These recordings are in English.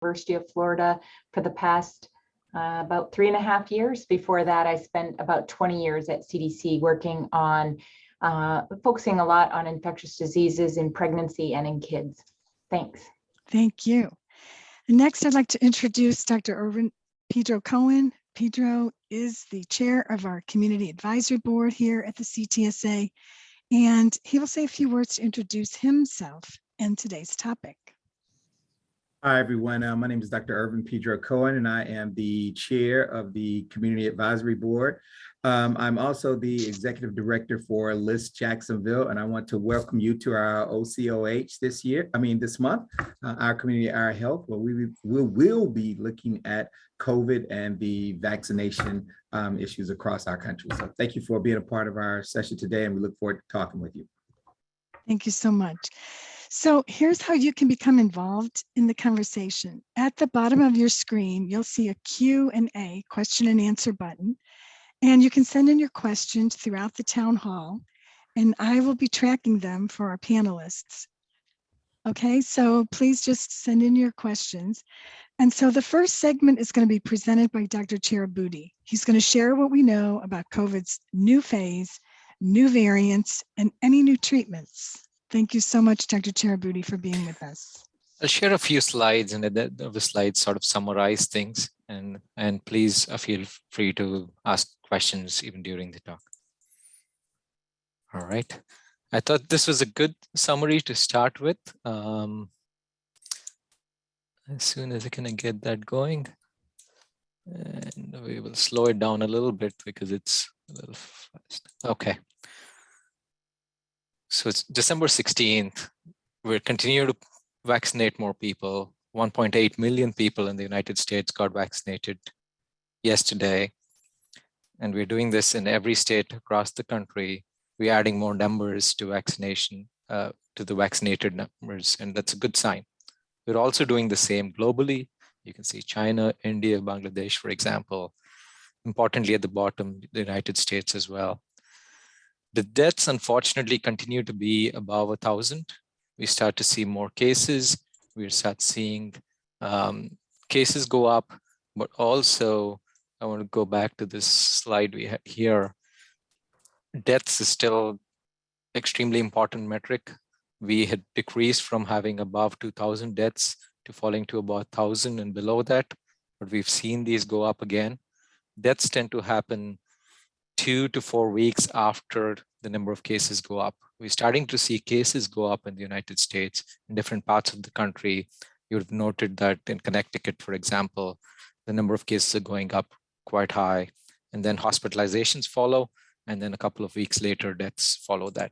University of Florida for the past about 3.5 years. Before that, I spent about 20 years at CDC working on focusing a lot on infectious diseases in pregnancy and in kids. Thanks. Thank you. And next, I'd like to introduce Dr. Irvin PeDro Cohen. PeDro is the chair of our Community Advisory Board here at the CTSA, and he will say a few words to introduce himself and today's topic. Hi, everyone. My name is Dr. Irvin PeDro Cohen, and I am the chair of the Community Advisory Board. I'm also the executive director for LIST Jacksonville, and I want to welcome you to our OCOH this month, our Community, Our Health, where we will be looking at COVID and the vaccination issues across our country. So thank you for being a part of our session today, and we look forward to talking with you. Thank you so much. So here's how you can become involved in the conversation. At the bottom of your screen, you'll see a Q&A, question and answer button, and you can send in your questions throughout the town hall, and I will be tracking them for our panelists. Okay, so please just send in your questions. And so the first segment is going to be presented by Dr. Cherabuddi. He's going to share what we know about COVID's new phase, new variants, and any new treatments. Thank you so much, Dr. Cherabuddi, for being with us. I'll share a few slides, and the slides sort of summarize things. And please feel free to ask questions even during the talk. All right. I thought this was a good summary to start with. As soon as I can get that going. And we will slow it down a little bit because it's a little fast. Okay. So it's December 16th. We're continuing to vaccinate more people. 1.8 million people in the United States got vaccinated yesterday. And we're doing this in every state across the country. We're adding more numbers to vaccination, to the vaccinated numbers, and that's a good sign. We're also doing the same globally. You can see China, India, Bangladesh, for example. Importantly, at the bottom, the United States as well. The deaths, unfortunately, continue to be above 1,000. We start to see more cases. We start seeing cases go up, but also, I want to go back to this slide we have here. Deaths is still extremely important metric. We had decreased from having above 2,000 deaths to falling to about 1,000 and below that, but we've seen these go up again. Deaths tend to happen 2 to 4 weeks after the number of cases go up. We're starting to see cases go up in the United States in different parts of the country. You would have noted that in Connecticut, for example, the number of cases are going up quite high, and then hospitalizations follow, and then a couple of weeks later, deaths follow that.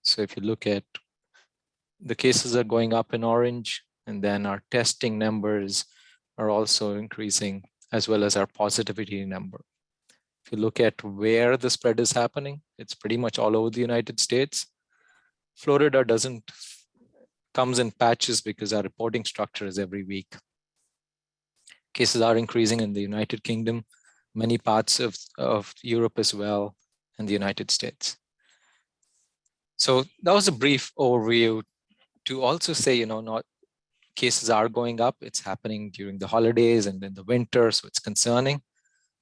So if you look at the cases are going up in orange, and then our testing numbers are also increasing, as well as our positivity number. If you look at where the spread is happening, it's pretty much all over the United States. Florida comes in patches because our reporting structure is every week. Cases are increasing in the United Kingdom, many parts of Europe as well, and the United States. So that was a brief overview to also say, not cases are going up. It's happening during the holidays and in the winter, so it's concerning.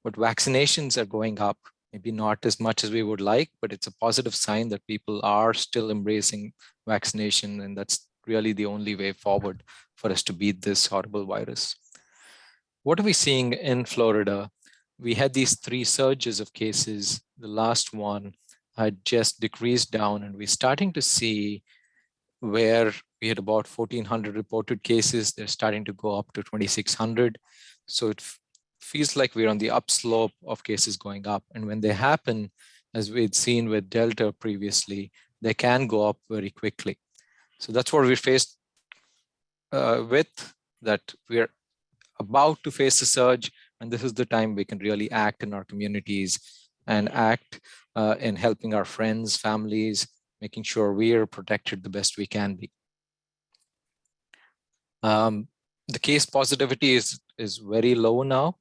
But vaccinations are going up, maybe not as much as we would like, but it's a positive sign that people are still embracing vaccination, and that's really the only way forward for us to beat this horrible virus. What are we seeing in Florida? We had these 3 surges of cases. The last one had just decreased down, and we're starting to see where we had about 1,400 reported cases. They're starting to go up to 2,600. So it feels like we're on the upslope of cases going up. And when they happen, as we'd seen with Delta previously, they can go up very quickly. So that's what we're faced with, that we're about to face a surge. And this is the time we can really act in our communities and act in helping our friends, families, making sure we are protected the best we can be. The case positivity is very low now,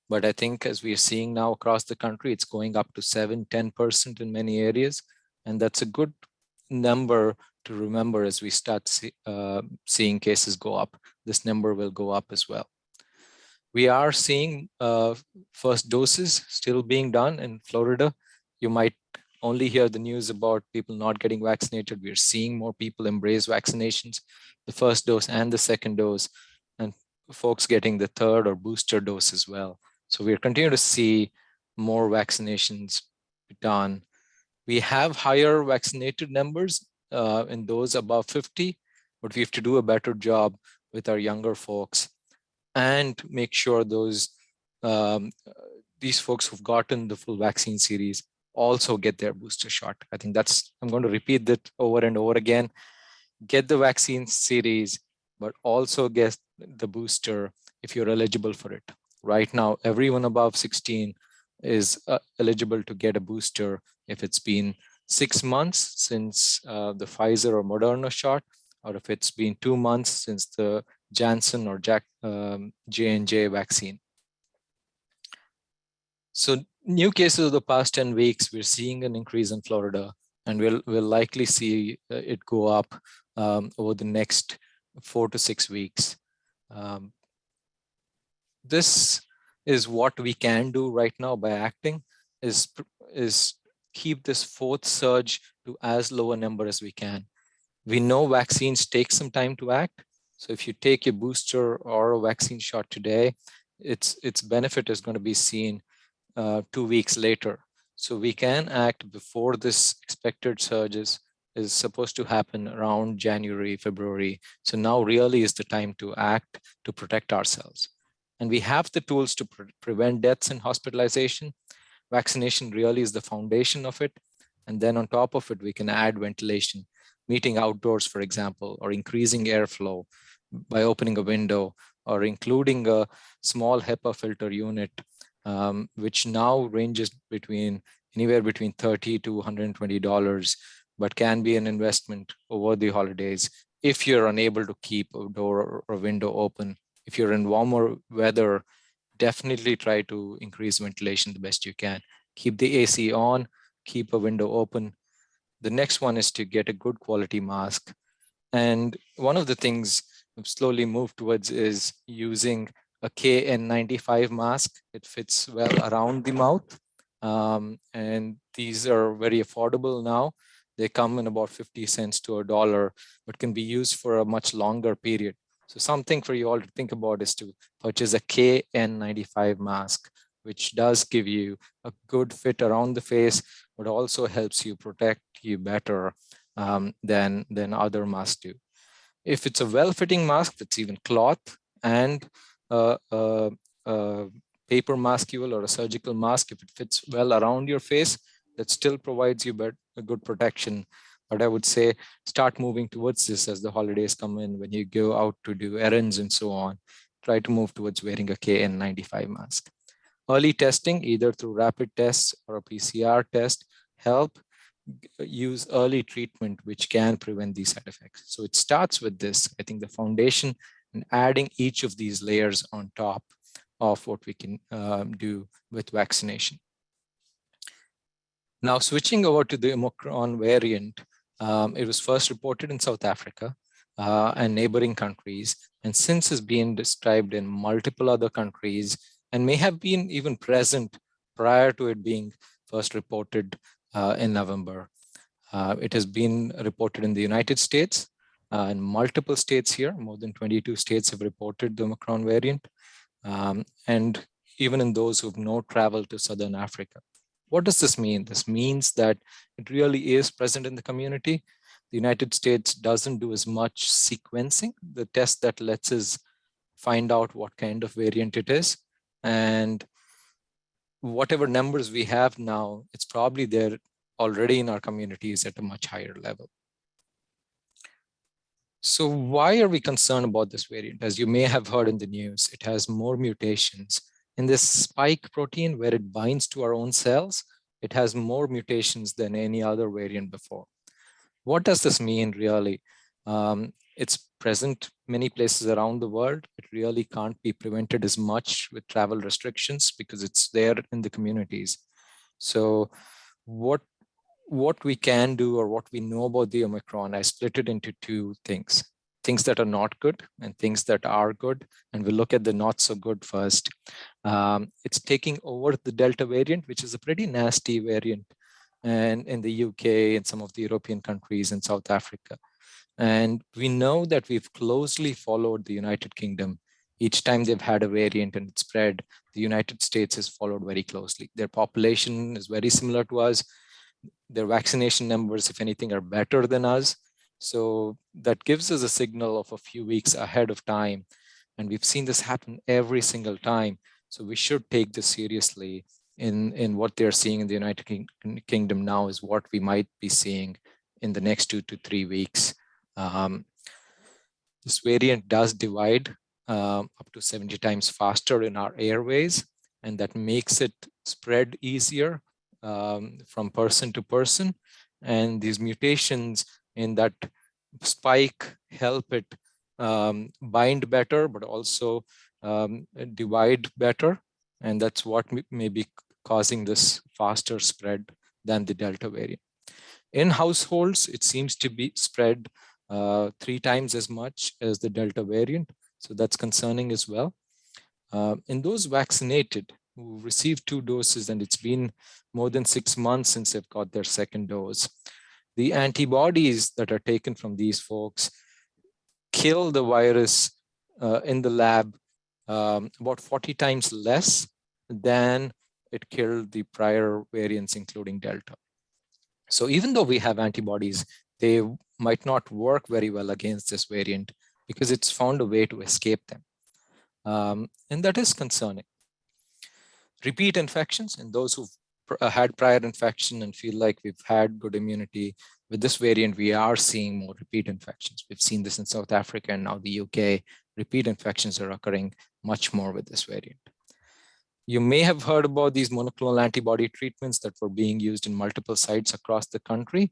but I think as we are seeing now across the country, it's going up to 7-10% in many areas. And that's a good number to remember as we start seeing cases go up. This number will go up as well. We are seeing first doses still being done in Florida. You might only hear the news about people not getting vaccinated. We're seeing more people embrace vaccinations, the first dose and the second dose, and folks getting the third or booster dose as well. So we're continuing to see more vaccinations done. We have higher vaccinated numbers in those above 50, but we have to do a better job with our younger folks and make sure these folks who've gotten the full vaccine series also get their booster shot. I think I'm going to repeat that over and over again. Get the vaccine series, but also get the booster if you're eligible for it. Right now, everyone above 16 is eligible to get a booster if it's been 6 months since the Pfizer or Moderna shot, or if it's been 2 months since the Janssen or J&J vaccine. So new cases of the past 10 weeks, we're seeing an increase in Florida, and we'll likely see it go up over the next 4 to 6 weeks. This is what we can do right now by acting, is keep this fourth surge to as low a number as we can. We know vaccines take some time to act. So if you take your booster or a vaccine shot today, its benefit is going to be seen 2 weeks later. So we can act before this expected surge is supposed to happen around January, February. So now really is the time to act to protect ourselves. And we have the tools to prevent deaths and hospitalization. Vaccination really is the foundation of it. And then on top of it, we can add ventilation, meeting outdoors, for example, or increasing airflow by opening a window, or including a small HEPA filter unit, which now ranges anywhere between $30 to $120, but can be an investment over the holidays if you're unable to keep a door or window open. If you're in warmer weather, definitely try to increase ventilation the best you can. Keep the AC on, keep a window open. The next one is to get a good quality mask. And one of the things I've slowly moved towards is using a KN95 mask. It fits well around the mouth. And these are very affordable now. They come in about 50 cents to $1, but can be used for a much longer period. So something for you all to think about is to purchase a KN95 mask, which does give you a good fit around the face, but also helps you protect you better than other masks do. If it's a well-fitting mask that's even cloth and a paper maskule or a surgical mask, if it fits well around your face, that still provides you a good protection. But I would say start moving towards this as the holidays come in, when you go out to do errands and so on. Try to move towards wearing a KN95 mask. Early testing, either through rapid tests or a PCR test, help use early treatment, which can prevent these side effects. So it starts with this, I think, the foundation, and adding each of these layers on top of what we can do with vaccination. Now, switching over to the Macron variant, it was first reported in South Africa and neighboring countries, and since has been described in multiple other countries and may have been even present prior to it being first reported in November. It has been reported in the United States, in multiple states here. More than 22 states have reported the Macron variant, and even in those who have no travel to Southern Africa. What does this mean? This means that it really is present in the community. The United States doesn't do as much sequencing, the test that lets us find out what kind of variant it is. And whatever numbers we have now, it's probably there already in our communities at a much higher level. So why are we concerned about this variant? As you may have heard in the news, it has more mutations. In this spike protein, where it binds to our own cells, it has more mutations than any other variant before. What does this mean really? It's present many places around the world. It really can't be prevented as much with travel restrictions because it's there in the communities. So what what we can do or what we know about the Omicron, I split it into two things. Things that are not good and things that are good. And we'll look at the not so good first. It's taking over the Delta variant, which is a pretty nasty variant, and in the UK and some of the European countries and South Africa. And we know that we've closely followed the United Kingdom. Each time they've had a variant and it spread, the United States has followed very closely. Their population is very similar to us. Their vaccination numbers, if anything, are better than us. So that gives us a signal of a few weeks ahead of time. And we've seen this happen every single time. So we should take this seriously in what they're seeing in the United Kingdom now is what we might be seeing in the next 2 to 3 weeks. This variant does divide up to 70 times faster in our airways, and that makes it spread easier from person to person. And these mutations in that spike help it bind better, but also divide better. And that's what may be causing this faster spread than the Delta variant. In households, it seems to be spread 3 times as much as the Delta variant. So that's concerning as well. In those vaccinated who received 2 doses, and it's been more than 6 months since they've got their second dose, the antibodies that are taken from these folks kill the virus in the lab about 40 times less than it killed the prior variants, including Delta. So even though we have antibodies, they might not work very well against this variant because it's found a way to escape them. And that is concerning. Repeat infections in those who've had prior infection and feel like we've had good immunity. With this variant, we are seeing more repeat infections. We've seen this in South Africa and now the UK. Repeat infections are occurring much more with this variant. You may have heard about these monoclonal antibody treatments that were being used in multiple sites across the country.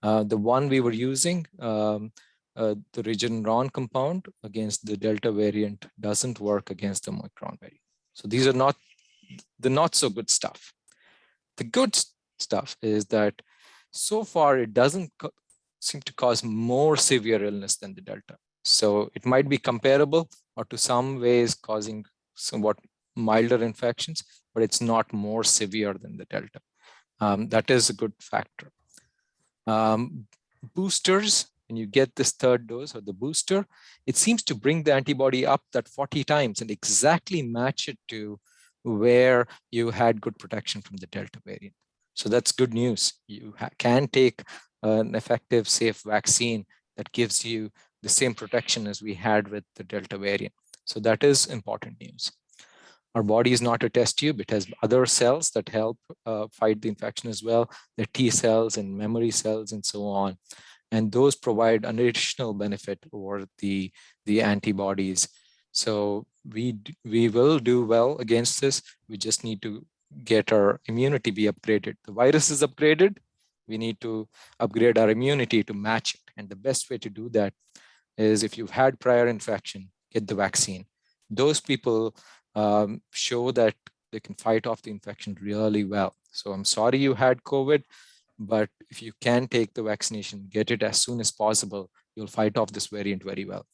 The one we were using, the Regeneron compound against the Delta variant, doesn't work against the Omicron variant. So these are not the not so good stuff. The good stuff is that so far it doesn't seem to cause more severe illness than the Delta. So it might be comparable or to some ways causing somewhat milder infections, but it's not more severe than the Delta. That is a good factor. Boosters, when you get this third dose or the booster, it seems to bring the antibody up that 40 times and exactly match it to where you had good protection from the Delta variant. So that's good news. You can take an effective, safe vaccine that gives you the same protection as we had with the Delta variant. So that is important news. Our body is not a test tube. It has other cells that help fight the infection as well. The T cells and memory cells and so on. And those provide an additional benefit over the antibodies. So we will do well against this. We just need to get our immunity be upgraded. The virus is upgraded. We need to upgrade our immunity to match it. And the best way to do that is if you've had prior infection, get the vaccine. Those people show that they can fight off the infection really well. So I'm sorry you had COVID, but if you can take the vaccination, get it as soon as possible, you'll fight off this variant very well.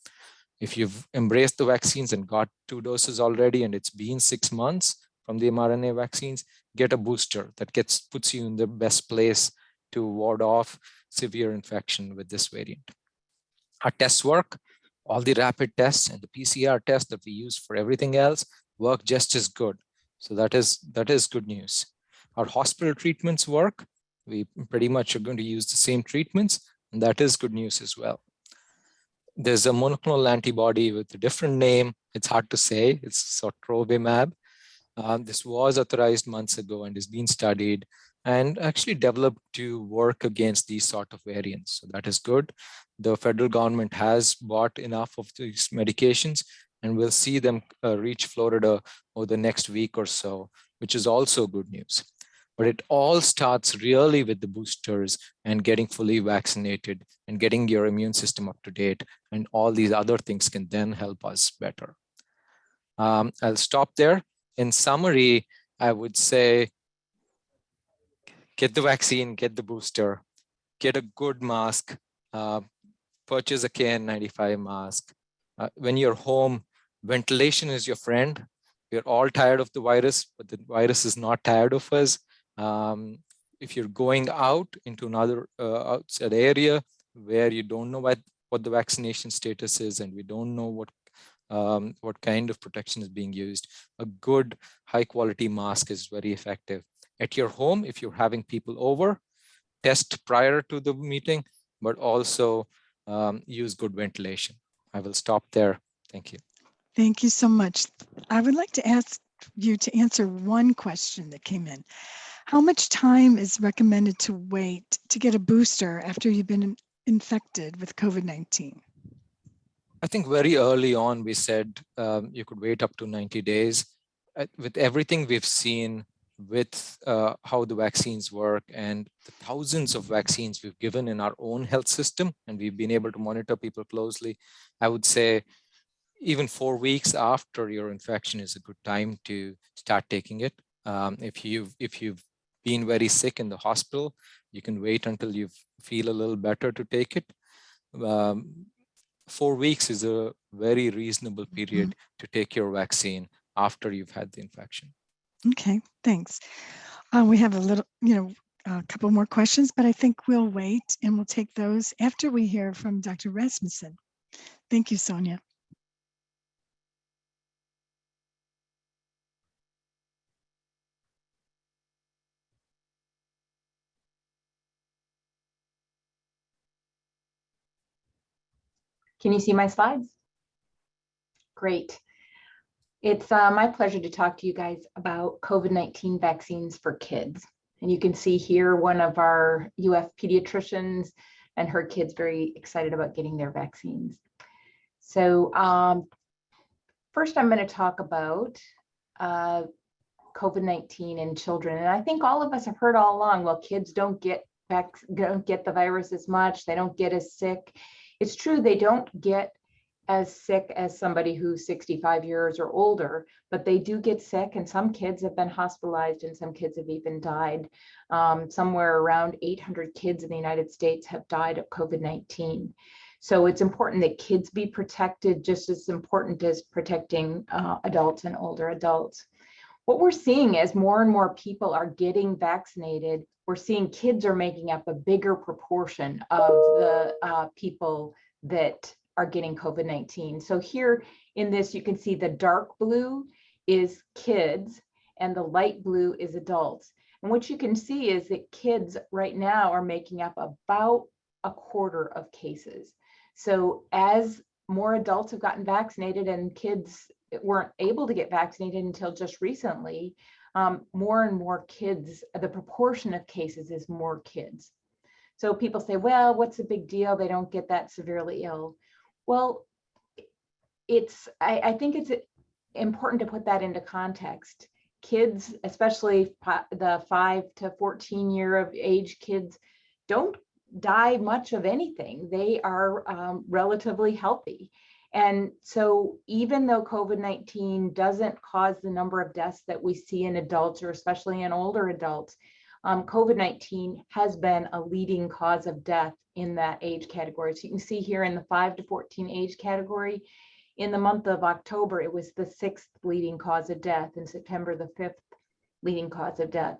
If you've embraced the vaccines and got 2 doses already and it's been 6 months from the mRNA vaccines, get a booster that puts you in the best place to ward off severe infection with this variant. Our tests work. All the rapid tests and the PCR tests that we use for everything else work just as good. So that is good news. Our hospital treatments work. We pretty much are going to use the same treatments, and that is good news as well. There's a monoclonal antibody with a different name. It's hard to say. It's sotrovimab. This was authorized months ago and is being studied and actually developed to work against these sort of variants. So that is good. The federal government has bought enough of these medications, and we'll see them reach Florida over the next week or so, which is also good news. But it all starts really with the boosters and getting fully vaccinated and getting your immune system up to date. And all these other things can then help us better. I'll stop there. In summary, I would say, get the vaccine, get the booster, get a good mask, purchase a KN95 mask. When you're home, ventilation is your friend. We're all tired of the virus, but the virus is not tired of us. If you're going out into another outside area where you don't know what the vaccination status is, and we don't know what kind of protection is being used, a good high quality mask is very effective. At your home, if you're having people over, test prior to the meeting, but also use good ventilation. I will stop there. Thank you. Thank you so much. I would like to ask you to answer one question that came in. How much time is recommended to wait to get a booster after you've been infected with COVID-19? I think very early on, we said you could wait up to 90 days. With everything we've seen with how the vaccines work and the thousands of vaccines we've given in our own health system, and we've been able to monitor people closely, I would say even 4 weeks after your infection is a good time to start taking it. If you've been very sick in the hospital, you can wait until you feel a little better to take it. 4 weeks is a very reasonable period to take your vaccine after you've had the infection. Okay, thanks. We have a couple more questions, but I think we'll wait and we'll take those after we hear from Dr. Rasmussen. Thank you, Sonja. Can you see my slides? Great. It's my pleasure to talk to you guys about COVID-19 vaccines for kids. And you can see here one of our UF pediatricians and her kids very excited about getting their vaccines. So first I'm going to talk about COVID-19 in children. And I think all of us have heard all along, well, kids don't get the virus as much, they don't get as sick. It's true, they don't get as sick as somebody who's 65 years or older, but they do get sick, and some kids have been hospitalized and some kids have even died. Somewhere around 800 kids in the United States have died of COVID-19. So it's important that kids be protected, just as important as protecting adults and older adults. What we're seeing as more and more people are getting vaccinated, we're seeing kids are making up a bigger proportion of the people that are getting COVID-19. So here in this, you can see the dark blue is kids and the light blue is adults. And what you can see is that kids right now are making up about a quarter of cases. So as more adults have gotten vaccinated and kids weren't able to get vaccinated until just recently, more and more kids, the proportion of cases is more kids. So people say, well, what's the big deal? They don't get that severely ill. Well, I think it's important to put that into context. Kids, especially the 5 to 14 year of age kids, don't die much of anything. They are relatively healthy. And so even though COVID-19 doesn't cause the number of deaths that we see in adults, or especially in older adults, COVID-19 has been a leading cause of death in that age category. So you can see here in the 5 to 14 age category, in the month of October, it was the 6th leading cause of death, in September, the 5th leading cause of death.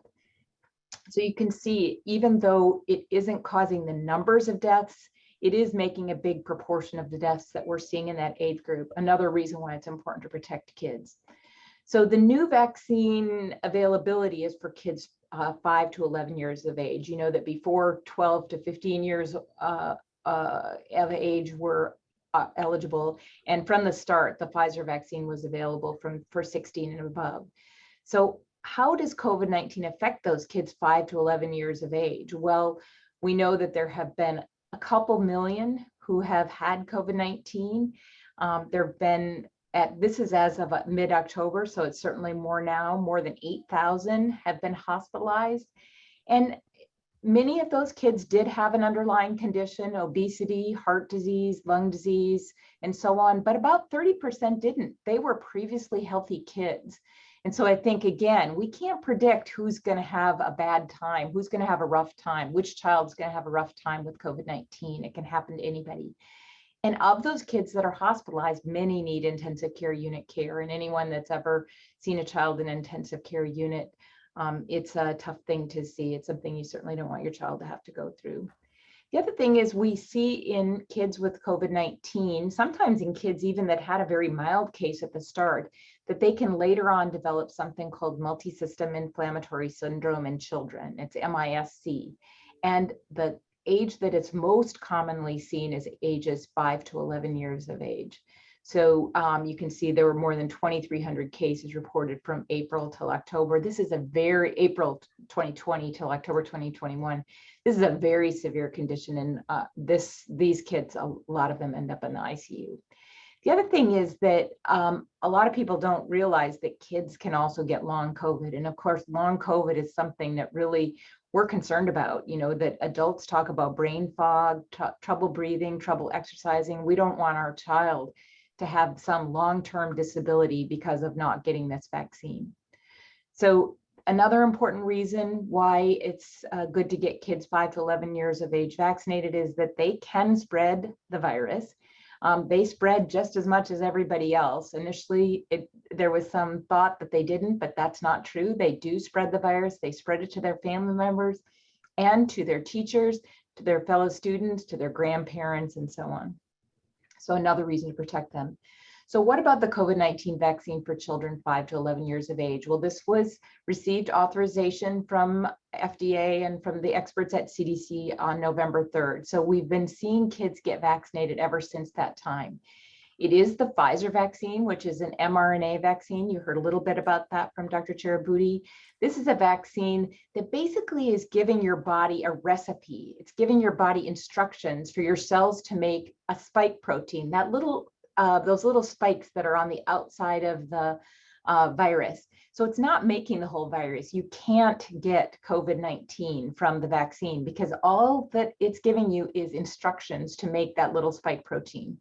So you can see, even though it isn't causing the numbers of deaths, it is making a big proportion of the deaths that we're seeing in that age group. Another reason why it's important to protect kids. So the new vaccine availability is for kids 5 to 11 years of age. You know that before 12 to 15 years of age were eligible. And from the start, the Pfizer vaccine was available for 16 and above. So how does COVID-19 affect those kids 5 to 11 years of age? Well, we know that there have been a couple million who have had COVID-19. There have been, this is as of mid-October, so it's certainly more now, more than 8,000 have been hospitalized. And many of those kids did have an underlying condition, obesity, heart disease, lung disease, and so on, but about 30% didn't. They were previously healthy kids. And so I think, again, we can't predict who's going to have a bad time, who's going to have a rough time, which child's going to have a rough time with COVID-19. It can happen to anybody. And of those kids that are hospitalized, many need intensive care unit care. And anyone that's ever seen a child in an intensive care unit, it's a tough thing to see. It's something you certainly don't want your child to have to go through. The other thing is we see in kids with COVID-19, sometimes in kids even that had a very mild case at the start, that they can later on develop something called multisystem inflammatory syndrome in children. It's MISC. And the age that it's most commonly seen is ages 5 to 11 years of age. So you can see there were more than 2,300 cases reported from April till October. This is a very, April 2020 till October 2021. This is a very severe condition, and these kids, a lot of them end up in the ICU. The other thing is that a lot of people don't realize that kids can also get long COVID. And of course, long COVID is something that really we're concerned about, you know, that adults talk about brain fog, trouble breathing, trouble exercising. We don't want our child to have some long-term disability because of not getting this vaccine. So another important reason why it's good to get kids 5 to 11 years of age vaccinated is that they can spread the virus. They spread just as much as everybody else. Initially, there was some thought that they didn't, but that's not true. They do spread the virus. They spread it to their family members and to their teachers, to their fellow students, to their grandparents, and so on. So another reason to protect them. So what about the COVID-19 vaccine for children 5 to 11 years of age? Well, this was received authorization from FDA and from the experts at CDC on November 3rd. So we've been seeing kids get vaccinated ever since that time. It is the Pfizer vaccine, which is an mRNA vaccine. You heard a little bit about that from Dr. Cherabuddi. This is a vaccine that basically is giving your body a recipe. It's giving your body instructions for your cells to make a spike protein, that little those little spikes that are on the outside of the virus. So it's not making the whole virus. You can't get COVID-19 from the vaccine because all that it's giving you is instructions to make that little spike protein.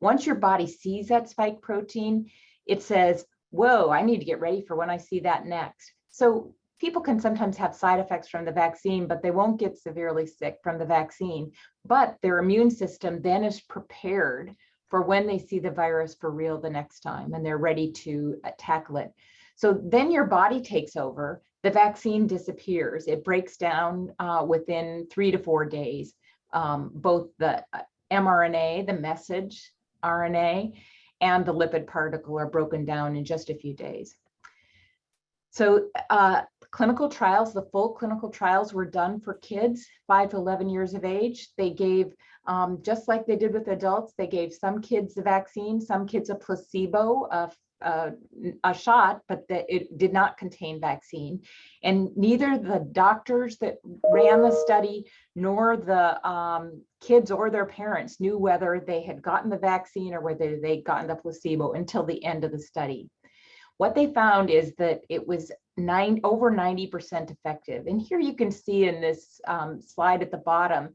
Once your body sees that spike protein, it says, whoa, I need to get ready for when I see that next. So people can sometimes have side effects from the vaccine, but they won't get severely sick from the vaccine. But their immune system then is prepared for when they see the virus for real the next time, and they're ready to tackle it. So then your body takes over, the vaccine disappears. It breaks down within 3 to 4 days. Both the mRNA, the message RNA, and the lipid particle are broken down in just a few days. So clinical trials, the full clinical trials were done for kids 5 to 11 years of age. They gave, just like they did with adults, they gave some kids the vaccine, some kids a placebo, a shot, but it did not contain vaccine. And neither the doctors that ran the study nor the kids or their parents knew whether they had gotten the vaccine or whether they'd gotten the placebo until the end of the study. What they found is that it was over 90% effective. And here you can see in this slide at the bottom,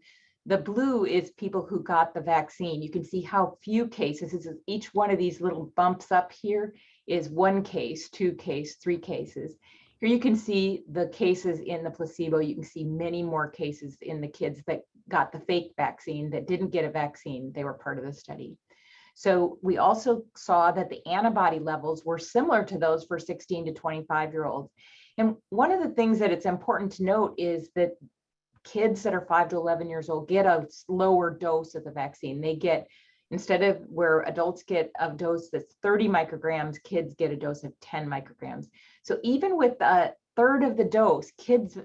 the blue is people who got the vaccine. You can see how few cases, this is each one of these little bumps up here is 1 case, 2 cases, 3 cases. Here you can see the cases in the placebo. You can see many more cases in the kids that got the fake vaccine that didn't get a vaccine. They were part of the study. So we also saw that the antibody levels were similar to those for 16 to 25-year-olds. And one of the things that it's important to note is that kids that are 5 to 11 years old get a lower dose of the vaccine. They get, instead of where adults get a dose that's 30 micrograms, kids get a dose of 10 micrograms. So even with a third of the dose, kids'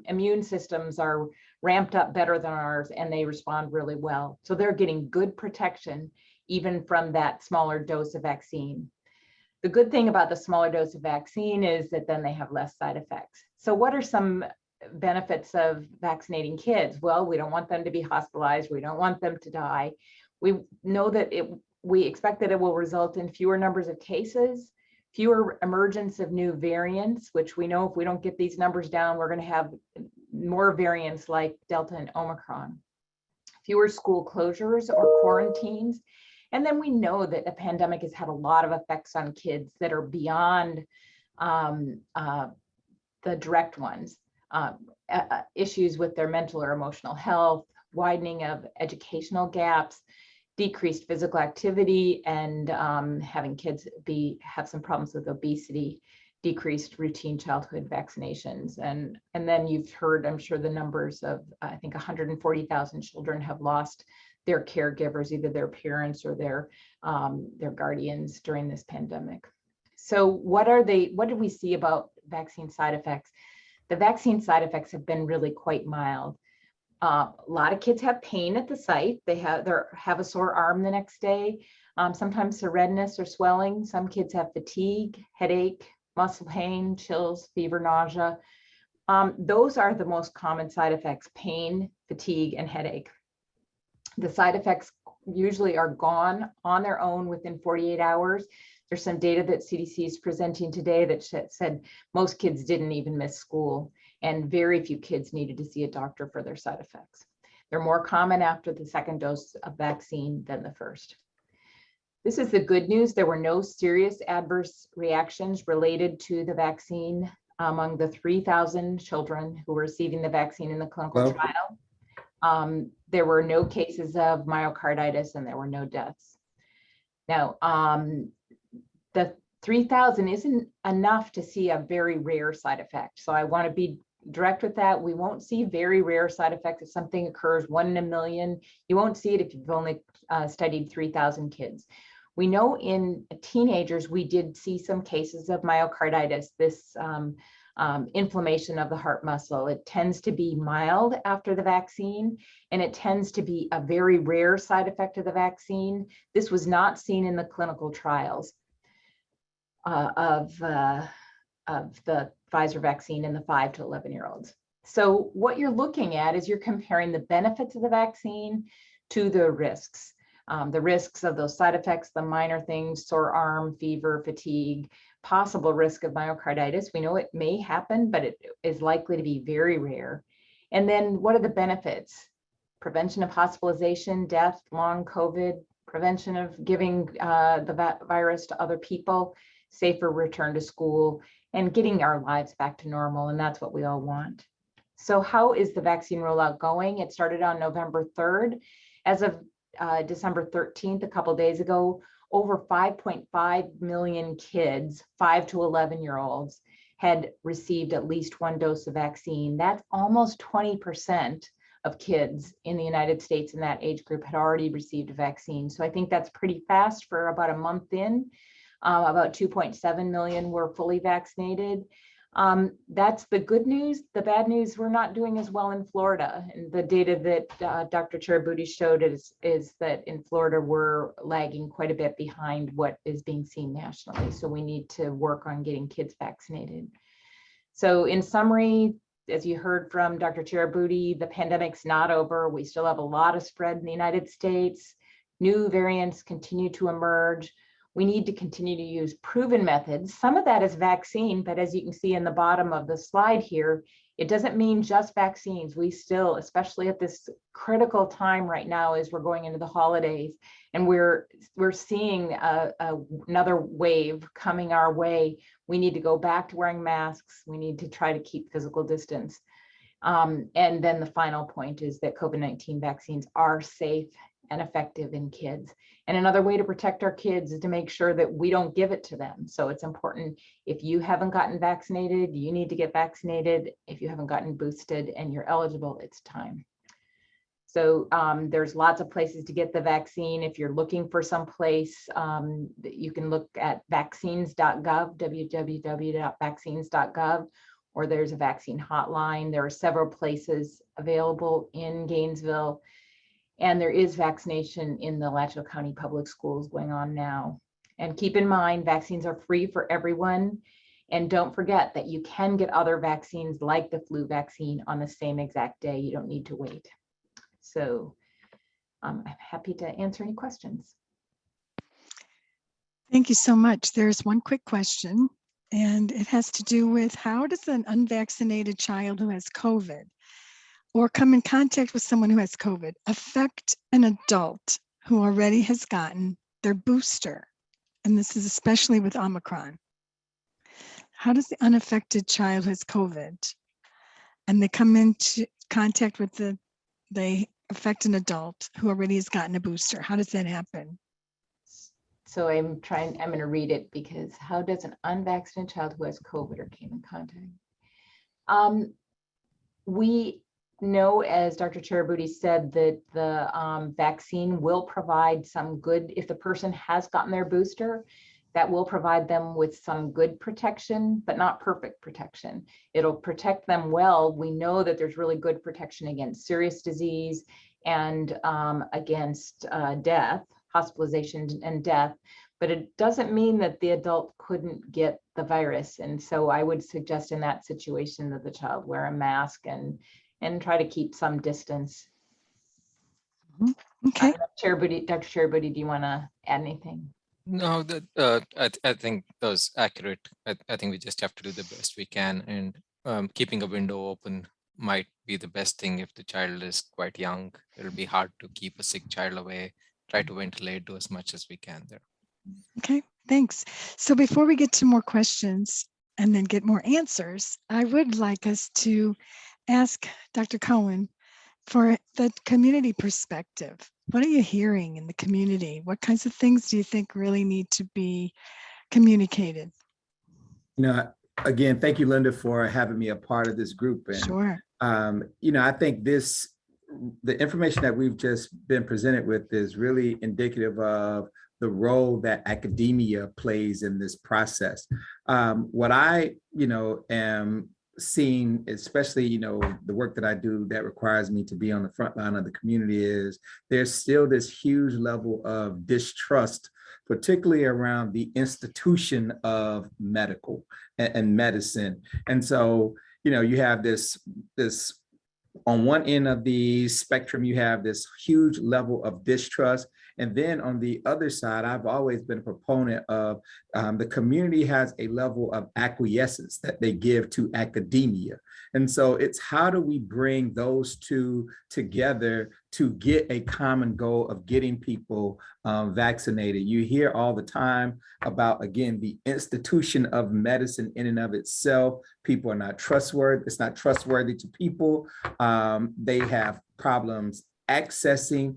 immune systems are ramped up better than ours and they respond really well. So they're getting good protection even from that smaller dose of vaccine. The good thing about the smaller dose of vaccine is that then they have less side effects. So what are some benefits of vaccinating kids? Well, we don't want them to be hospitalized. We don't want them to die. We know that we expect that it will result in fewer numbers of cases, fewer emergence of new variants, which we know if we don't get these numbers down, we're going to have more variants like Delta and Omicron, fewer school closures or quarantines. And then we know that the pandemic has had a lot of effects on kids that are beyond the direct ones, issues with their mental or emotional health, widening of educational gaps, decreased physical activity, and having kids have some problems with obesity, decreased routine childhood vaccinations. And then you've heard, I'm sure, the numbers of, I think 140,000 children have lost their caregivers, either their parents or their guardians during this pandemic. So what did we see about vaccine side effects? The vaccine side effects have been really quite mild. A lot of kids have pain at the site. They have a sore arm the next day. Sometimes redness or swelling. Some kids have fatigue, headache, muscle pain, chills, fever, nausea. Those are the most common side effects: pain, fatigue, and headache. The side effects usually are gone on their own within 48 hours. There's some data that CDC is presenting today that said most kids didn't even miss school, and very few kids needed to see a doctor for their side effects. They're more common after the second dose of vaccine than the first. This is the good news. There were no serious adverse reactions related to the vaccine among the 3,000 children who were receiving the vaccine in the clinical trial. There were no cases of myocarditis and there were no deaths. Now, the 3,000 isn't enough to see a very rare side effect. So I want to be direct with that. We won't see very rare side effects. If something occurs 1 in a million, you won't see it if you've only studied 3,000 kids. We know in teenagers, we did see some cases of myocarditis, this inflammation of the heart muscle. It tends to be mild after the vaccine, and it tends to be a very rare side effect of the vaccine. This was not seen in the clinical trials of the Pfizer vaccine in the 5 to 11-year-olds. So what you're looking at is you're comparing the benefits of the vaccine to the risks. The risks of those side effects, the minor things, sore arm, fever, fatigue, possible risk of myocarditis. We know it may happen, but it is likely to be very rare. And then what are the benefits? Prevention of hospitalization, death, long COVID, prevention of giving the virus to other people, safer return to school, and getting our lives back to normal. And that's what we all want. So how is the vaccine rollout going? It started on November 3rd. As of December 13th, a couple days ago, over 5.5 million kids, 5 to 11-year-olds, had received at least 1 dose of vaccine. That's almost 20% of kids in the United States in that age group had already received a vaccine. So I think that's pretty fast for about a month in. About 2.7 million were fully vaccinated. That's the good news. The bad news, we're not doing as well in Florida. And the data that Dr. Cherabuddi showed is that in Florida, we're lagging quite a bit behind what is being seen nationally. So we need to work on getting kids vaccinated. So in summary, as you heard from Dr. Cherabuddi, the pandemic's not over. We still have a lot of spread in the United States. New variants continue to emerge. We need to continue to use proven methods. Some of that is vaccine, but as you can see in the bottom of the slide here, it doesn't mean just vaccines. We still, especially at this critical time right now as we're going into the holidays, and we're seeing another wave coming our way. We need to go back to wearing masks. We need to try to keep physical distance. And then the final point is that COVID-19 vaccines are safe and effective in kids. And another way to protect our kids is to make sure that we don't give it to them. So it's important, if you haven't gotten vaccinated, you need to get vaccinated. If you haven't gotten boosted and you're eligible, it's time. So there's lots of places to get the vaccine. If you're looking for some place, you can look at vaccines.gov, www.vaccines.gov, or there's a vaccine hotline. There are several places available in Gainesville. And there is vaccination in the Alachua County Public Schools going on now. And keep in mind, vaccines are free for everyone. And don't forget that you can get other vaccines like the flu vaccine on the same exact day. You don't need to wait. So I'm happy to answer any questions. Thank you so much. There's one quick question, and it has to do with how does an unvaccinated child who has COVID or come in contact with someone who has COVID affect an adult who already has gotten their booster? And this is especially with Omicron. how does the unaffected child who has COVID and they come into contact with they affect an adult who already has gotten a booster? How does that happen? So I'm going to read it because how does an unvaccinated child who has COVID or came in contact? We know, as Dr. Cherabuddi said, that the vaccine will provide some good, if the person has gotten their booster, that will provide them with some good protection, but not perfect protection. It'll protect them well. We know that there's really good protection against serious disease and against death, hospitalization and death, but it doesn't mean that the adult couldn't get the virus. And so I would suggest in that situation that the child wear a mask and try to keep some distance. Okay. Dr. Cherabuddi, do you want to add anything? No, I think that was accurate. I think we just have to do the best we can, and keeping a window open might be the best thing. If the child is quite young, it'll be hard to keep a sick child away. Try to ventilate, do as much as we can there. Okay, thanks. So before we get to more questions and then get more answers, I would like us to ask Dr. Cohen for the community perspective. What are you hearing in the community? What kinds of things do you think really need to be communicated? Again, thank you, Linda, for having me a part of this group. And, sure. I think the information that we've just been presented with is really indicative of the role that academia plays in this process. What I, am seeing, especially, the work that I do that requires me to be on the front line of the community, is there's still this huge level of distrust, particularly around the institution of medical and medicine. And so, you have this on one end of the spectrum, you have this huge level of distrust. And then on the other side, I've always been a proponent of the community has a level of acquiescence that they give to academia. And so it's how do we bring those two together to get a common goal of getting people vaccinated. You hear all the time about, again, the institution of medicine in and of itself. People are not trustworthy. It's not trustworthy to people. They have problems accessing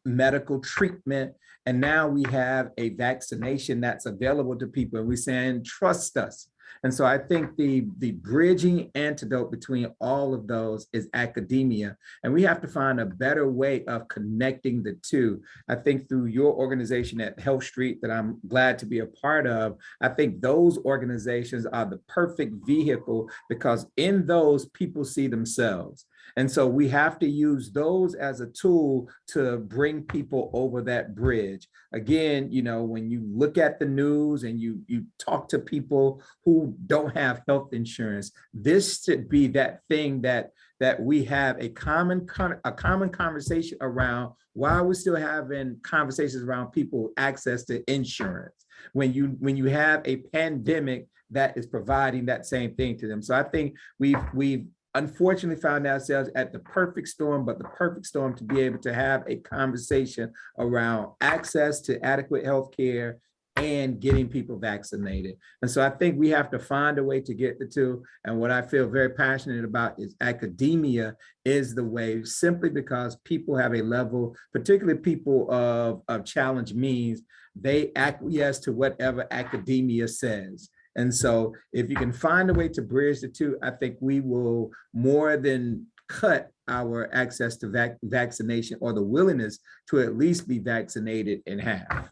medical treatment. And now we have a vaccination that's available to people, and we're saying, trust us. And so I think the bridging antidote between all of those is academia. And we have to find a better way of connecting the two. I think through your organization at Health Street that I'm glad to be a part of, I think those organizations are the perfect vehicle, because in those people see themselves. And so we have to use those as a tool to bring people over that bridge. Again, when you look at the news and you talk to people who don't have health insurance, this should be that thing that we have a common conversation around. Why are we still having conversations around people access to insurance when you have a pandemic that is providing that same thing to them? So I think we've unfortunately found ourselves at the perfect storm, but the perfect storm to be able to have a conversation around access to adequate health care and getting people vaccinated. And so I think we have to find a way to get the two. And what I feel very passionate about is academia is the way, simply because people have a level, particularly people of challenge means, they acquiesce to whatever academia says. And so if you can find a way to bridge the two, I think we will more than cut our access to vaccination, or the willingness to at least be vaccinated, in half.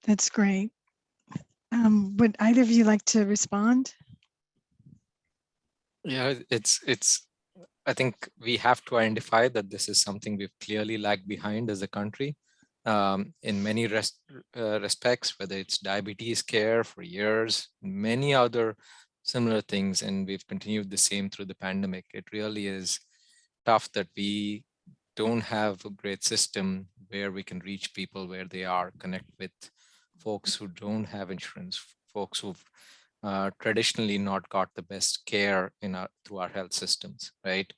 That's great. Would either of you like to respond? Yeah, I think we have to identify that this is something we've clearly lagged behind as a country. In many respects, whether it's diabetes care for years, many other similar things, and we've continued the same through the pandemic. It really is tough that we don't have a great system where we can reach people where they are, connect with folks who don't have insurance, folks who've traditionally not got the best care through our health systems, right?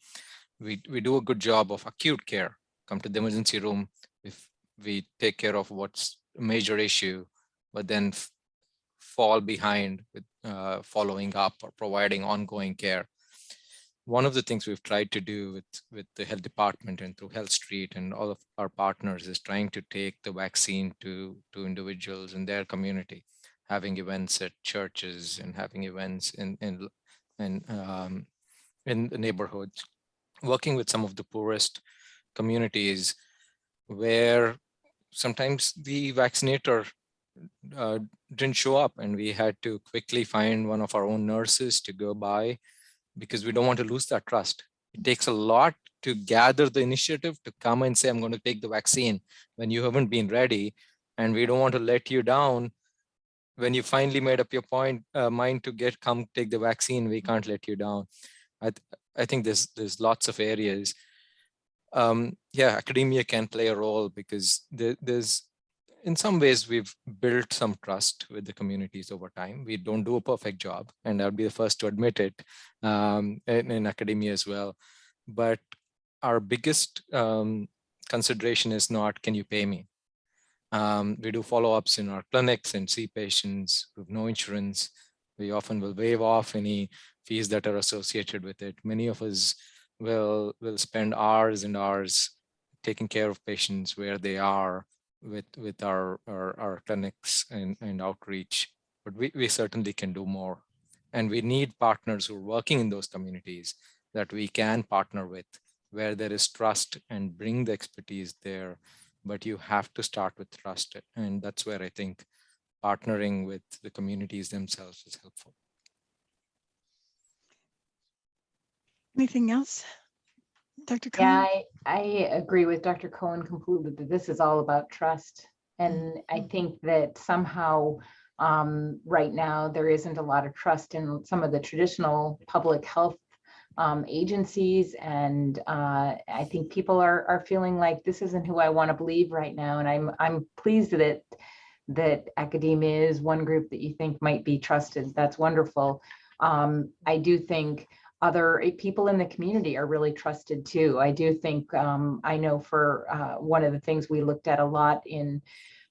We do a good job of acute care. Come to the emergency room. If we take care of what's a major issue, but then fall behind with following up or providing ongoing care. One of the things we've tried to do with the health department and through Health Street and all of our partners is trying to take the vaccine to individuals in their community, having events at churches and having events in the neighborhoods, working with some of the poorest communities where sometimes the vaccinator didn't show up, and we had to quickly find one of our own nurses to go by, because we don't want to lose that trust. It takes a lot to gather the initiative to come and say, I'm going to take the vaccine when you haven't been ready. And we don't want to let you down. When you finally made up your mind to come take the vaccine, we can't let you down. I think there's lots of areas. Academia can play a role, because there's, in some ways, we've built some trust with the communities over time. We don't do a perfect job, and I'll be the first to admit it, in academia as well. But our biggest consideration is not, can you pay me? We do follow-ups in our clinics and see patients with no insurance. We often will waive off any fees that are associated with it. Many of us will spend hours and hours taking care of patients where they are with our clinics and outreach, but we certainly can do more. And we need partners who are working in those communities that we can partner with, where there is trust, and bring the expertise there. But you have to start with trust. And that's where I think partnering with the communities themselves is helpful. Anything else, Dr. Cohen? Yeah, I agree with Dr. Cohen completely, that this is all about trust. And I think that somehow right now there isn't a lot of trust in some of the traditional public health agencies. And I think people are feeling like this isn't who I want to believe right now. And I'm pleased that academia is one group that you think might be trusted. That's wonderful. I do think other people in the community are really trusted too. I do think, I know for one of the things we looked at a lot in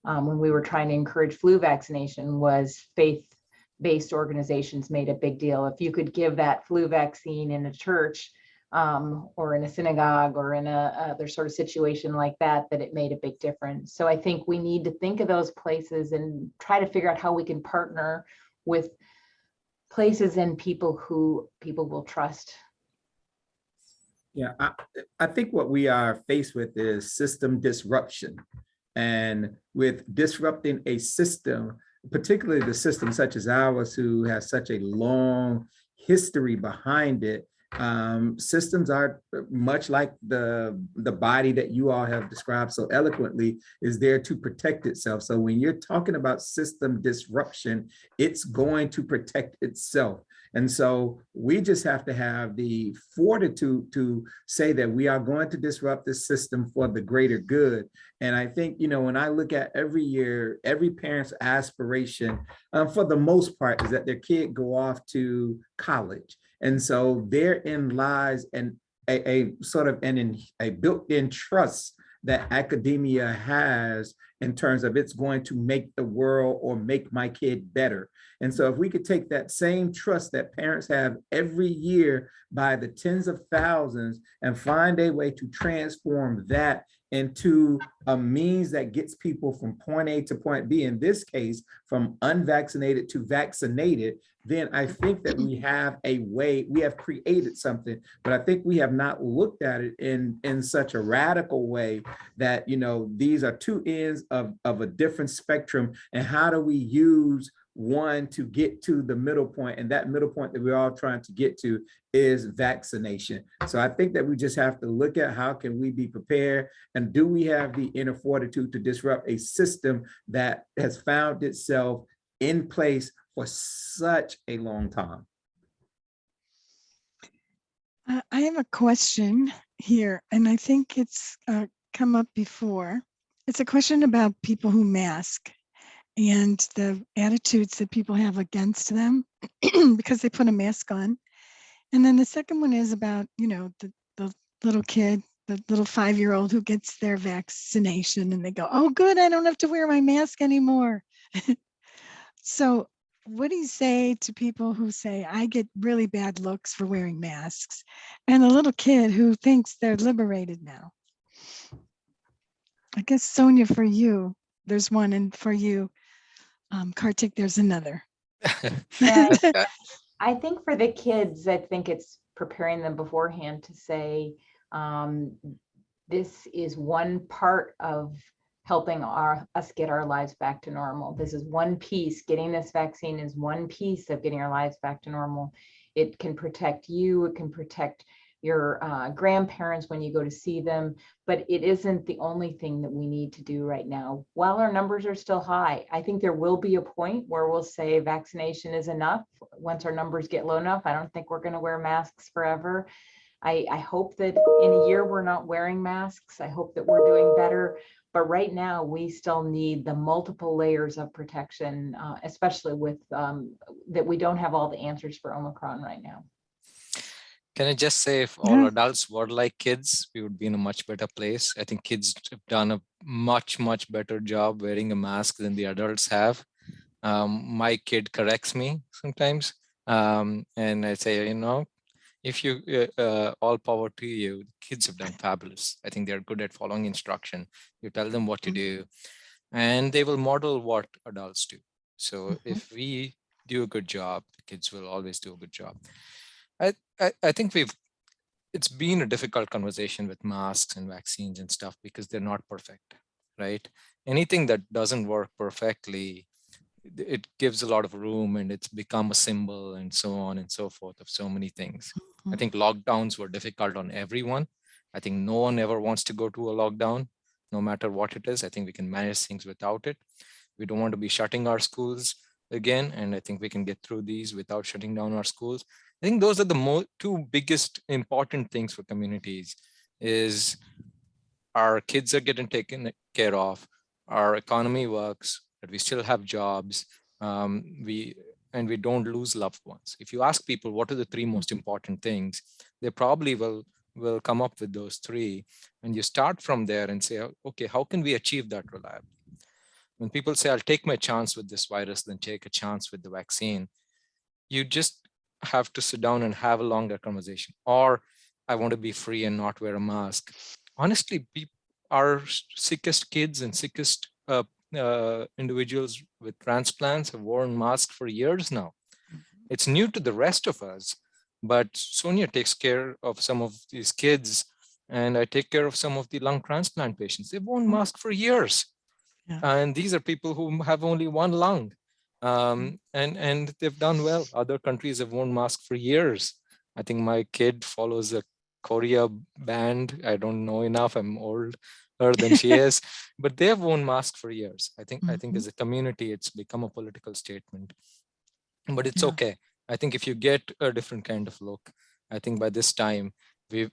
when we were trying to encourage flu vaccination was faith-based organizations made a big deal. If you could give that flu vaccine in a church or in a synagogue or in a other sort of situation like that, that it made a big difference. So I think we need to think of those places and try to figure out how we can partner with places and people who people will trust. Yeah, I think what we are faced with is system disruption. And with disrupting a system, particularly the system such as ours, who has such a long history behind it, systems are much like the body that you all have described so eloquently, is there to protect itself. So when you're talking about system disruption, it's going to protect itself. And so we just have to have the fortitude to say that we are going to disrupt the system for the greater good. And I think, you know, when I look at every year, every parent's aspiration, for the most part, is that their kid go off to college. And so therein lies a sort of a built-in trust that academia has in terms of it's going to make the world or make my kid better. And so if we could take that same trust that parents have every year by the tens of thousands and find a way to transform that into a means that gets people from point A to point B, in this case, from unvaccinated to vaccinated, then I think that we have a way, we have created something, but I think we have not looked at it in such a radical way that, you know, these are two ends of a different spectrum, and how do we use one to get to the middle point? And that middle point that we're all trying to get to is vaccination. So I think that we just have to look at how can we be prepared, and do we have the inner fortitude to disrupt a system that has found itself in place for such a long time. I have a question here, and I think it's come up before. It's a question about people who mask and the attitudes that people have against them because they put a mask on. And then the second one is about, you know, the little kid, the little 5-year-old who gets their vaccination and they go, oh, good, I don't have to wear my mask anymore. So what do you say to people who say, I get really bad looks for wearing masks, and a little kid who thinks they're liberated now? I guess, Sonja, for you, there's one, and for you, Kartik, there's another. Yeah, I think for the kids, I think it's preparing them beforehand to say, this is one part of helping us get our lives back to normal. This is one piece. Getting this vaccine is one piece of getting our lives back to normal. It can protect you. It can protect your grandparents when you go to see them, but it isn't the only thing that we need to do right now. While our numbers are still high, I think there will be a point where we'll say vaccination is enough. Once our numbers get low enough, I don't think we're going to wear masks forever. I hope that in a year we're not wearing masks. I hope that we're doing better. But right now, we still need the multiple layers of protection, especially with that we don't have all the answers for Omicron right now. Can I just say, if all adults were like kids, we would be in a much better place. I think kids have done a much, much better job wearing a mask than the adults have. My kid corrects me sometimes. And I say, if you, all power to you, kids have done fabulous. I think they're good at following instruction. You tell them what to do, and they will model what adults do. So if we do a good job, kids will always do a good job. I think it's been a difficult conversation with masks and vaccines and stuff because they're not perfect, right? Anything that doesn't work perfectly, it gives a lot of room, and it's become a symbol and so on and so forth of so many things. I think lockdowns were difficult on everyone. I think no one ever wants to go to a lockdown, no matter what it is. I think we can manage things without it. We don't want to be shutting our schools again, and I think we can get through these without shutting down our schools. I think those are the two biggest important things for communities: is our kids are getting taken care of, our economy works, that we still have jobs, we don't lose loved ones. If you ask people what are the three most important things, they probably will come up with those three, and you start from there and say, okay, how can we achieve that reliably? When people say, I'll take my chance with this virus, then take a chance with the vaccine, you just have to sit down and have a longer conversation. Or I want to be free and not wear a mask. Honestly, our sickest kids and sickest individuals with transplants have worn masks for years now. It's new to the rest of us, but Sonja takes care of some of these kids, and I take care of some of the lung transplant patients. They've worn masks for years. Yeah. And these are people who have only one lung. And they've done well. Other countries have worn masks for years. I think my kid follows a Korea band. I don't know enough. I'm older than she is, but they have worn masks for years. I think as a community, it's become a political statement, but it's okay. I think if you get a different kind of look, I think by this time we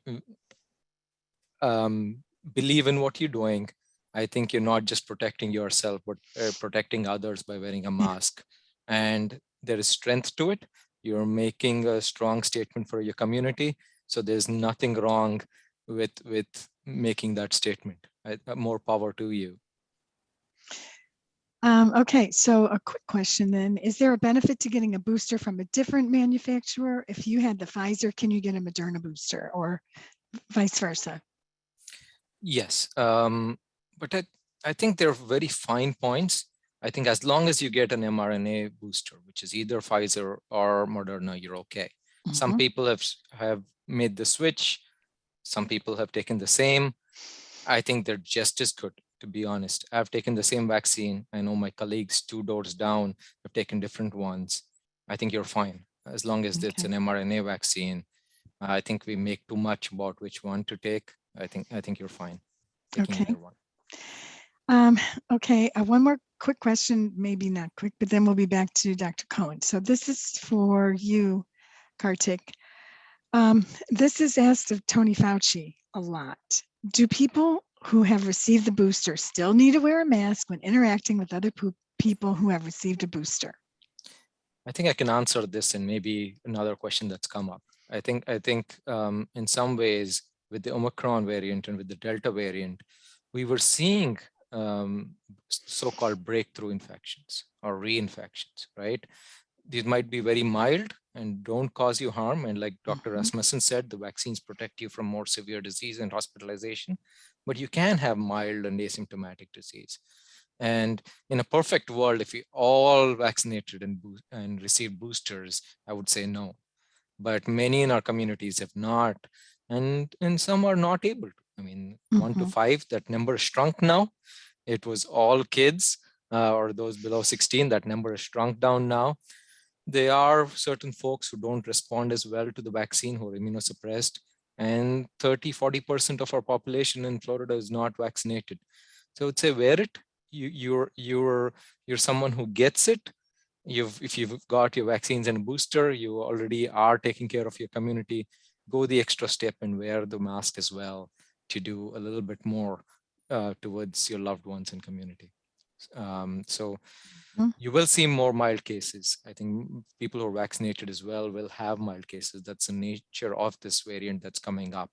believe in what you're doing. I think you're not just protecting yourself, but protecting others by wearing a mask. And there is strength to it. You're making a strong statement for your community. So there's nothing wrong with making that statement. More power to you. Okay, so a quick question then. Is there a benefit to getting a booster from a different manufacturer? If you had the Pfizer, can you get a Moderna booster, or vice versa? Yes. But I think there are very fine points. I think as long as you get an mRNA booster, which is either Pfizer or Moderna, you're okay. Some people have made the switch. Some people have taken the same. I think they're just as good, to be honest. I've taken the same vaccine. I know my colleagues 2 doors down have taken different ones. I think you're fine. As long as it's an mRNA vaccine. I think we make too much about which one to take. I think you're fine taking either one. Okay, one more quick question, maybe not quick, but then we'll be back to Dr. Cohen. So this is for you, Kartik. This is asked of Tony Fauci a lot. Do people who have received the booster still need to wear a mask when interacting with other people who have received a booster? I think I can answer this and maybe another question that's come up. I think in some ways with the Omicron variant and with the Delta variant, we were seeing so-called breakthrough infections or reinfections, right? These might be very mild and don't cause you harm. And like Dr. Rasmussen said, the vaccines protect you from more severe disease and hospitalization, but you can have mild and asymptomatic disease. And in a perfect world, if we all vaccinated and received boosters, I would say no. But many in our communities have not, and some are not able to. I mean, 1 to 5, that number is shrunk now. It was all kids or those below 16, that number is shrunk down now. There are certain folks who don't respond as well to the vaccine, who are immunosuppressed, and 30–40% of our population in Florida is not vaccinated. So I would say wear it. You're someone who gets it. If you've got your vaccines and a booster, you already are taking care of your community. Go the extra step and wear the mask as well to do a little bit more towards your loved ones and community. So you will see more mild cases. I think people who are vaccinated as well will have mild cases. That's the nature of this variant that's coming up.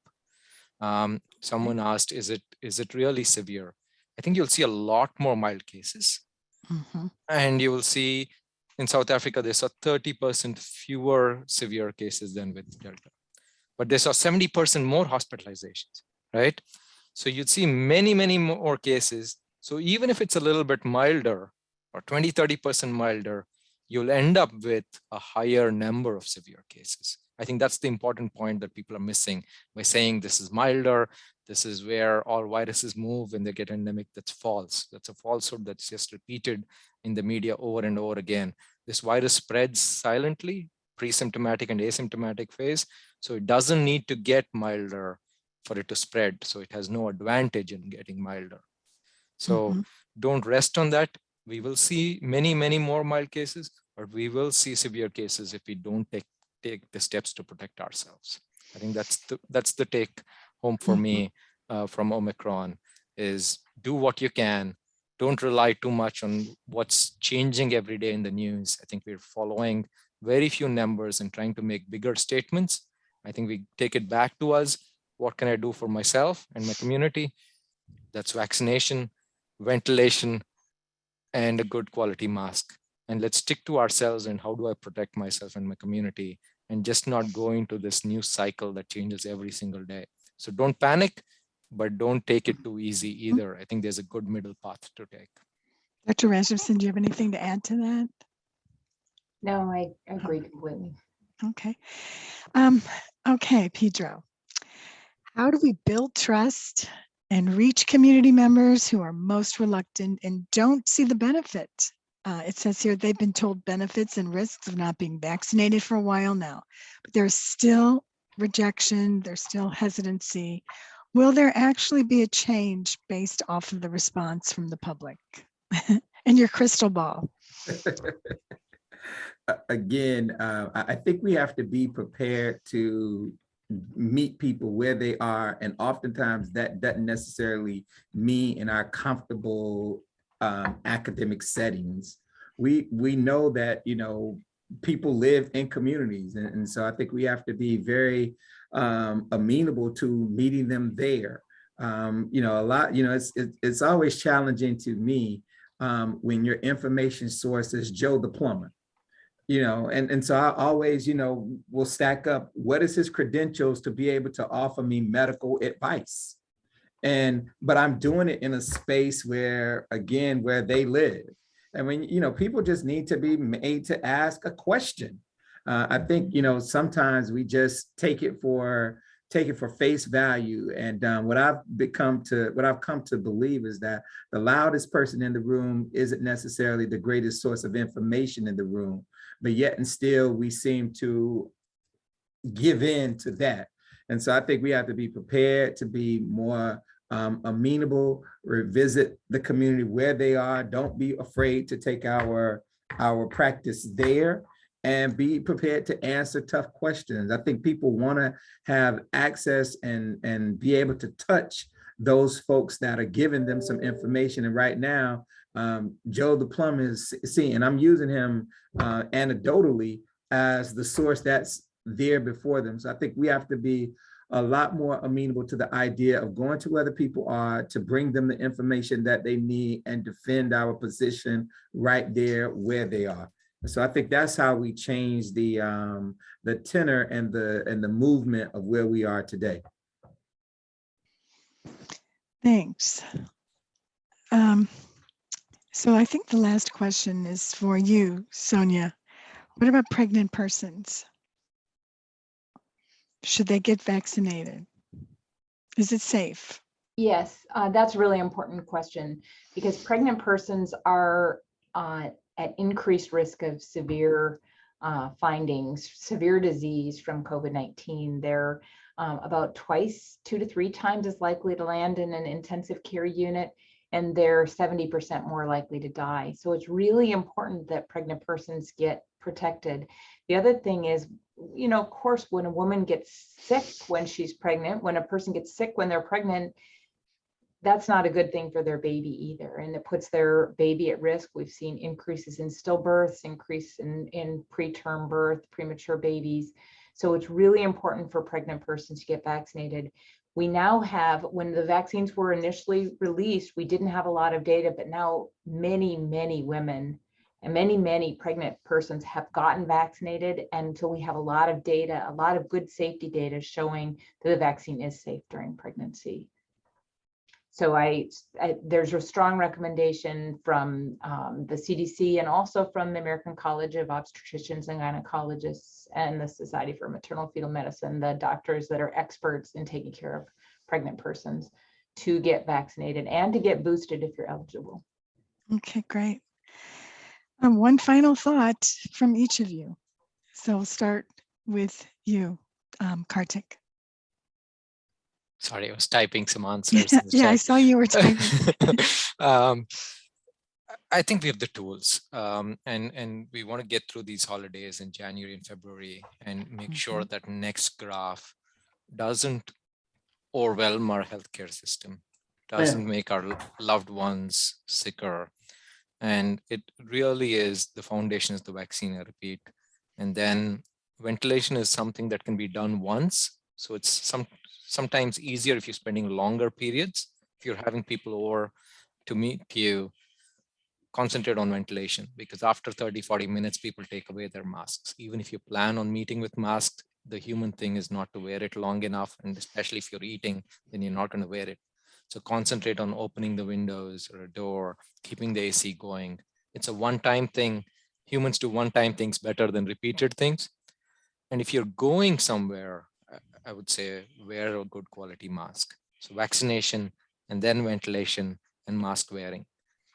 Someone asked, is it really severe? I think you'll see a lot more mild cases. And you will see in South Africa, they saw 30% fewer severe cases than with Delta, but they saw 70% more hospitalizations, right? So you'd see many, many more cases. So even if it's a little bit milder or 20–30% milder, you'll end up with a higher number of severe cases. I think that's the important point that people are missing by saying this is milder. This is where all viruses move when they get endemic. That's false. That's a falsehood that's just repeated in the media over and over again. This virus spreads silently, pre-symptomatic and asymptomatic phase. So it doesn't need to get milder for it to spread. So it has no advantage in getting milder. So don't rest on that. We will see many, many more mild cases, but we will see severe cases if we don't take the steps to protect ourselves. I think that's the take home for me from Omicron is do what you can. Don't rely too much on what's changing every day in the news. I think we're following very few numbers and trying to make bigger statements. I think we take it back to us. What can I do for myself and my community? That's vaccination, ventilation, and a good quality mask. And let's stick to ourselves and how do I protect myself and my community, and just not go into this news cycle that changes every single day. So don't panic, but don't take it too easy either. I think there's a good middle path to take. Dr. Rasmussen, do you have anything to add to that? No, I agree completely. Okay. Okay, PeDro. How do we build trust and reach community members who are most reluctant and don't see the benefit? It says here they've been told benefits and risks of not being vaccinated for a while now, but there's still rejection, there's still hesitancy. Will there actually be a change based off of the response from the public? And your crystal ball. Again, I think we have to be prepared to meet people where they are, and oftentimes that doesn't necessarily mean in our comfortable academic settings. We know that people live in communities, and so I think we have to be very amenable to meeting them there. It's always challenging to me when your information source is Joe the plumber. And so I always, will stack up what is his credentials to be able to offer me medical advice. But I'm doing it in a space where they live. I mean, people just need to be made to ask a question. I think, sometimes we just take it for face value. And what I've come to believe is that the loudest person in the room isn't necessarily the greatest source of information in the room, but yet and still we seem to give in to that. And so I think we have to be prepared to be more amenable, revisit the community where they are. Don't be afraid to take our practice there, and be prepared to answer tough questions. I think people want to have access and be able to touch those folks that are giving them some information. And right now, Joe the plumber is seen, and I'm using him anecdotally as the source that's there before them. So I think we have to be a lot more amenable to the idea of going to where the people are to bring them the information that they need and defend our position right there where they are. So I think that's how we change the tenor and the movement of where we are today. Thanks. So I think the last question is for you, Sonja. What about pregnant persons? Should they get vaccinated? Is it safe? Yes, that's a really important question because pregnant persons are at increased risk of severe findings, severe disease from COVID-19. They're about 2 to 3 times as likely to land in an intensive care unit, and they're 70% more likely to die. So it's really important that pregnant persons get protected. The other thing is, you know, of course, when a woman gets sick when she's pregnant, when a person gets sick when they're pregnant, that's not a good thing for their baby either. And it puts their baby at risk. We've seen increases in stillbirths, increase in preterm birth, premature babies. So it's really important for pregnant persons to get vaccinated. We now have, when the vaccines were initially released, we didn't have a lot of data, but now many, many women and many, many pregnant persons have gotten vaccinated. And so we have a lot of data, a lot of good safety data showing that the vaccine is safe during pregnancy. So there's a strong recommendation from the CDC and also from the American College of Obstetricians and Gynecologists and the Society for Maternal Fetal Medicine, the doctors that are experts in taking care of pregnant persons, to get vaccinated and to get boosted if you're eligible. Okay, great. One final thought from each of you. So we'll start with you, Kartik. Sorry, I was typing some answers. Yeah, I saw you were typing. I think we have the tools, and we want to get through these holidays in January and February and make sure that next graph doesn't overwhelm our healthcare system, doesn't make our loved ones sicker. And it really is, the foundation is the vaccine, I repeat. And then ventilation is something that can be done once. So it's sometimes easier if you're spending longer periods. If you're having people over to meet you, concentrate on ventilation, because after 30, 40 minutes, people take away their masks. Even if you plan on meeting with masks, the human thing is not to wear it long enough. And especially if you're eating, then you're not going to wear it. So concentrate on opening the windows or a door, keeping the AC going. It's a one-time thing. Humans do one-time things better than repeated things. And if you're going somewhere, I would say wear a good quality mask. So vaccination and then ventilation and mask wearing.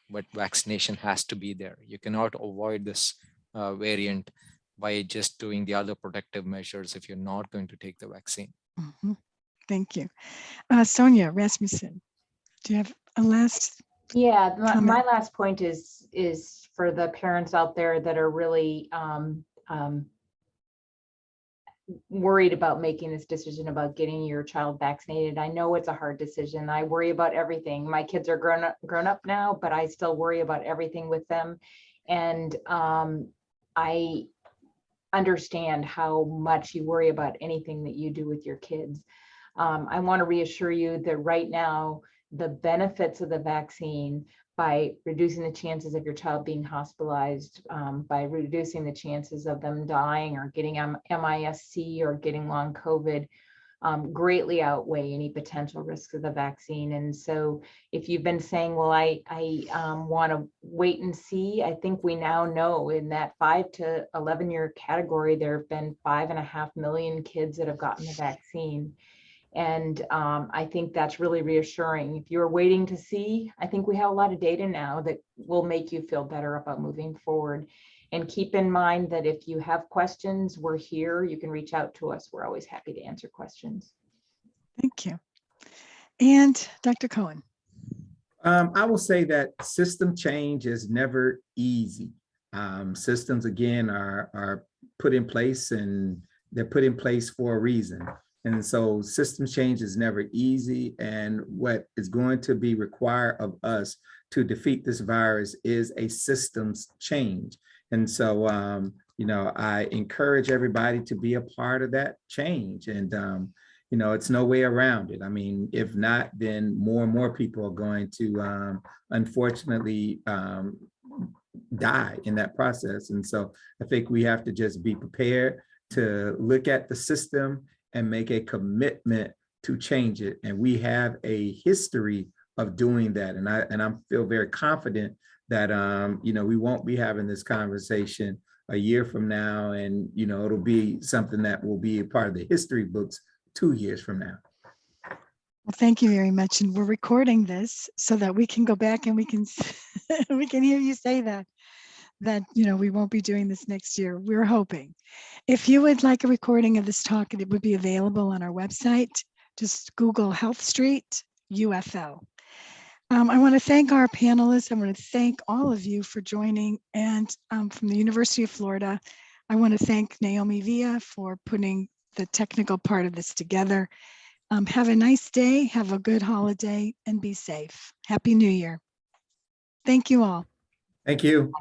But vaccination has to be there. You cannot avoid this variant by just doing the other protective measures if you're not going to take the vaccine. Thank you. Sonja Rasmussen, do you have a last? Yeah, my last point is for the parents out there that are really worried about making this decision about getting your child vaccinated. I know it's a hard decision. I worry about everything. My kids are grown up now, but I still worry about everything with them. And I understand how much you worry about anything that you do with your kids. I want to reassure you that right now, the benefits of the vaccine, by reducing the chances of your child being hospitalized, by reducing the chances of them dying or getting MIS-C or getting long COVID, greatly outweigh any potential risks of the vaccine. And so if you've been saying, well, I want to wait and see, I think we now know in that 5 to 11 year category, there have been 5.5 million kids that have gotten the vaccine. And I think that's really reassuring. If you're waiting to see, I think we have a lot of data now that will make you feel better about moving forward. And keep in mind that if you have questions, we're here. You can reach out to us. We're always happy to answer questions. Thank you. And Dr. Cohen. I will say that system change is never easy. Systems, again, are put in place, and they're put in place for a reason. And so system change is never easy. And what is going to be required of us to defeat this virus is a systems change. And so, I encourage everybody to be a part of that change. And, you know, it's no way around it. I mean, if not, then more and more people are going to unfortunately die in that process. And so I think we have to just be prepared to look at the system and make a commitment to change it. And we have a history of doing that. And I feel very confident that, you know, we won't be having this conversation a year from now. And, you know, it'll be something that will be a part of the history books 2 years from now. Well, thank you very much. And we're recording this so that we can go back and we can we can hear you say that, you know, we won't be doing this next year. We're hoping. If you would like a recording of this talk, it would be available on our website. Just Google Health Street UFL. I want to thank our panelists. I want to thank all of you for joining. And from the University of Florida, I want to thank Naomi Villa for putting the technical part of this together. Have a nice day, have a good holiday, and be safe. Happy New Year. Thank you all. Thank you.